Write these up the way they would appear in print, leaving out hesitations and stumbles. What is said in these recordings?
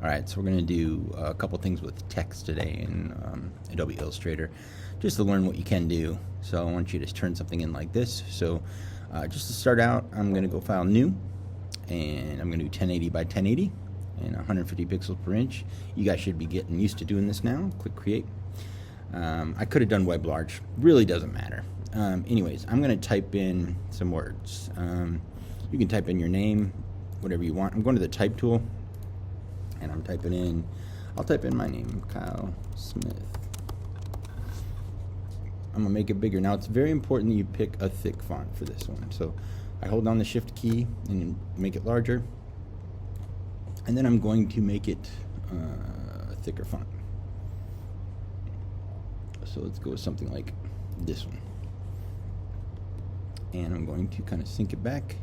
Alright, so we're going to do a couple things with text today in Adobe Illustrator, just to learn what you can do. So I want you to turn something in like this. So just to start out, I'm going to go File, New, and I'm going to do 1080 by 1080 and 150 pixels per inch. You guys should be getting used to doing this now. Click Create. I could have done Web Large. Really doesn't matter. Anyways, I'm going to type in some words. You can type in your name, whatever you want. I'm going to the Type tool. And I'm typing in, I'll type in my name, Kyle Smith. I'm going to make it bigger. Now, it's very important that you pick a thick font for this one. So I hold down the Shift key and make it larger. And then I'm going to make it a thicker font. So let's go with something like this one. And I'm going to kind of sink it back,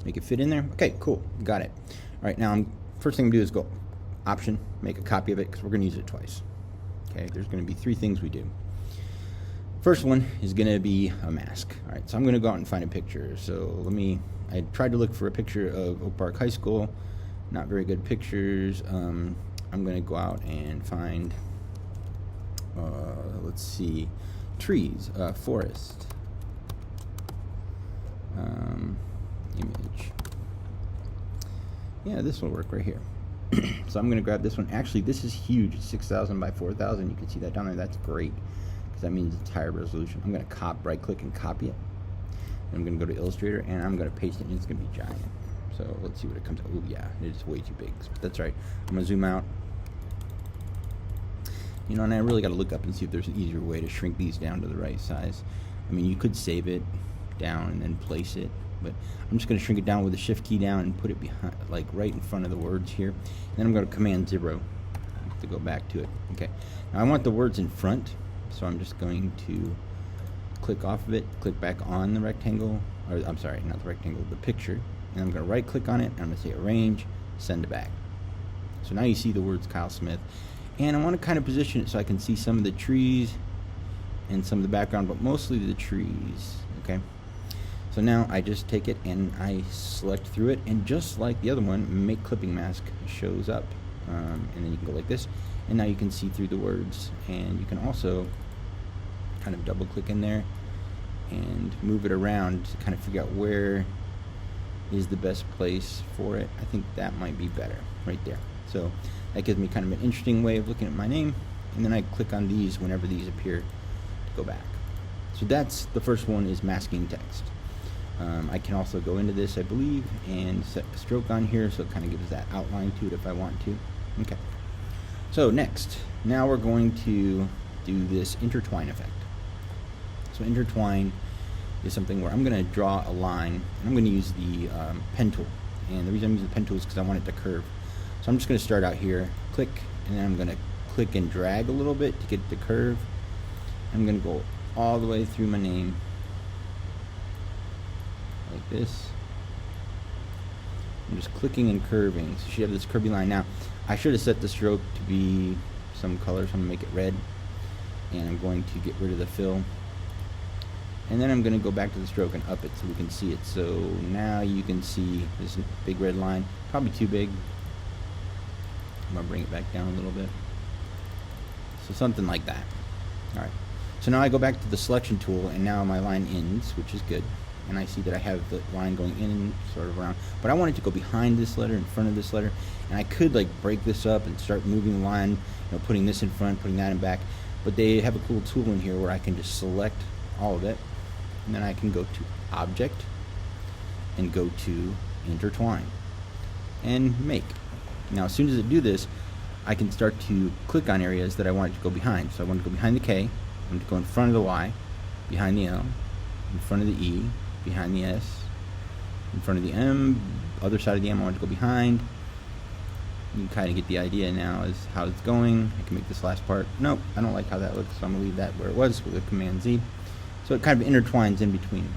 make it fit in there. Okay, cool. Got it. All right, now first thing I'm going to do is go Option, make a copy of it, because we're going to use it twice. Okay, there's going to be three things we do. First one is going to be a mask. All right, so I'm going to go out and find a picture. So I tried to look for a picture of Oak Park High School. Not very good pictures. I'm going to go out and find, let's see, trees, forest, image. Yeah, this will work right here. So I'm going to grab this one. Actually, this is huge. It's 6,000 by 4,000. You can see that down there. That's great, because that means it's higher resolution. I'm going to right-click and copy it. And I'm going to go to Illustrator, and I'm going to paste it, and it's going to be giant. So let's see what it comes out. Oh, yeah, it's way too big. But that's right. I'm going to zoom out. You know, and I really got to look up and see if there's an easier way to shrink these down to the right size. I mean, you could save it down and then place it, but I'm just going to shrink it down with the Shift key down and put it behind, like right in front of the words here. And then I'm going to Command 0 to go back to it. Okay. Now I want the words in front, so I'm just going to click off of it, click back on the rectangle, or I'm sorry, not the rectangle, the picture, and I'm going to right-click on it, and I'm going to say Arrange, Send to Back. So now you see the words Kyle Smith, and I want to kind of position it so I can see some of the trees and some of the background, but mostly the trees. Okay. So now I just take it and I select through it, and just like the other one, Make Clipping Mask shows up, and then you can go like this, and now you can see through the words. And you can also kind of double click in there and move it around to kind of figure out where is the best place for it. I think that might be better right there. So that gives me kind of an interesting way of looking at my name, and then I click on these whenever these appear to go back. So that's the first one, is masking text. I can also go into this, I believe, and set a stroke on here, so it kind of gives that outline to it if I want to. Okay. So next, now we're going to do this intertwine effect. So intertwine is something where I'm going to draw a line, and I'm going to use the pen tool. And the reason I'm using the pen tool is because I want it to curve. So I'm just going to start out here, click, and then I'm going to click and drag a little bit to get it to curve. I'm going to go all the way through my name, like this. I'm just clicking and curving, so you have this curvy line. Now, I should have set the stroke to be some color, so I'm going to make it red, and I'm going to get rid of the fill, and then I'm going to go back to the stroke and up it so we can see it. So now you can see this big red line, probably too big. I'm going to bring it back down a little bit, so something like that. Alright, so now I go back to the selection tool, and now my line ends, which is good. And I see that I have the line going in and sort of around, but I want it to go behind this letter, in front of this letter, and I could like break this up and start moving the line, putting this in front, putting that in back, but they have a cool tool in here where I can just select all of it, and then I can go to Object and go to Intertwine and Make. Now as soon as I do this, I can start to click on areas that I want it to go behind. So I want to go behind the K, I want to go in front of the Y, behind the L, in front of the E, behind the S, in front of the M, other side of the M I want to go behind. You can kind of get the idea now is how it's going. I can make this last part. Nope, I don't like how that looks, so I'm going to leave that where it was with a Command Z. So it kind of intertwines in between.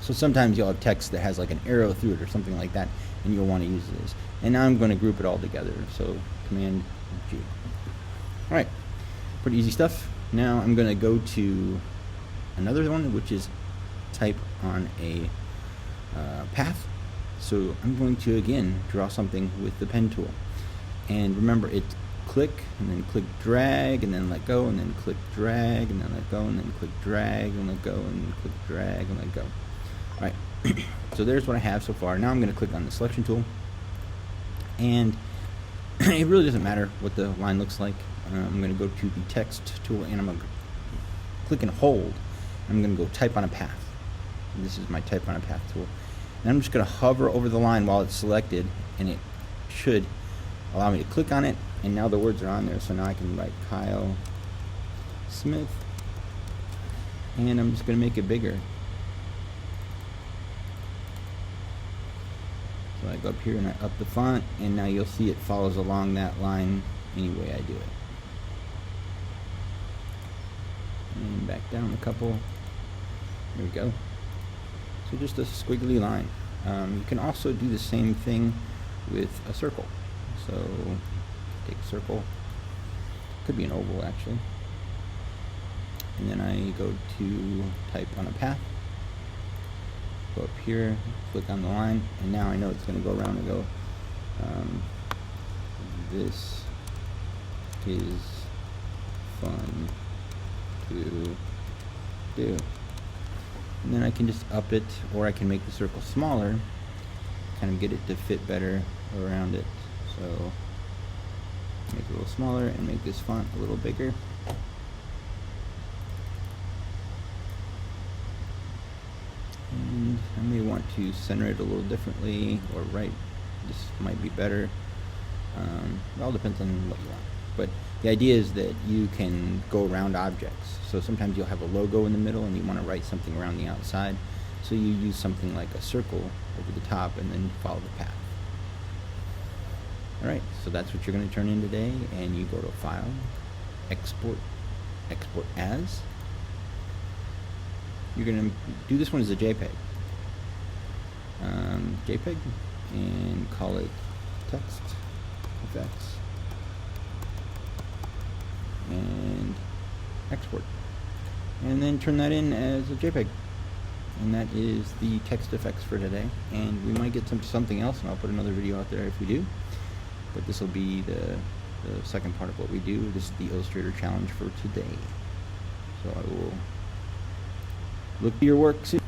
So sometimes you'll have text that has like an arrow through it or something like that, and you'll want to use this. And now I'm going to group it all together, so Command G. Alright, pretty easy stuff. Now I'm going to go to another one, which is type on a path. So I'm going to again draw something with the pen tool, And remember, it's click and then click drag and then let go and then click drag and then let go and then click drag and let go and then click drag and let go. Alright, so there's what I have so far. Now I'm going to click on the selection tool, and it really doesn't matter what the line looks like. I'm going to go to the text tool and I'm going to click and hold. I'm going to go type on a path. And this is my type on a path tool. And I'm just going to hover over the line while it's selected, and it should allow me to click on it, and now the words are on there. So now I can write Kyle Smith, and I'm just going to make it bigger. So I go up here and I up the font, and now you'll see it follows along that line any way I do it. And back down a couple. There we go. So just a squiggly line. You can also do the same thing with a circle. So take a circle. Could be an oval actually. And then I go to type on a path. Go up here, click on the line, and now I know it's going to go around and go, this is fun to do. And then I can just up it, or I can make the circle smaller, kind of get it to fit better around it. So make it a little smaller and make this font a little bigger. And I may want to center it a little differently, or right, this might be better. It all depends on what you want. But the idea is that you can go around objects. So sometimes you'll have a logo in the middle and you want to write something around the outside. So you use something like a circle over the top and then follow the path. Alright, so that's what you're going to turn in today, and you go to File, Export, Export As. You're going to do this one as a JPEG. JPEG, and call it Text Effects. And export, and then turn that in as a JPEG, and that is the text effects for today. And we might get something else, and I'll put another video out there if we do, but this will be the second part of what we do. This is the Illustrator challenge for today, so I will look at your work soon.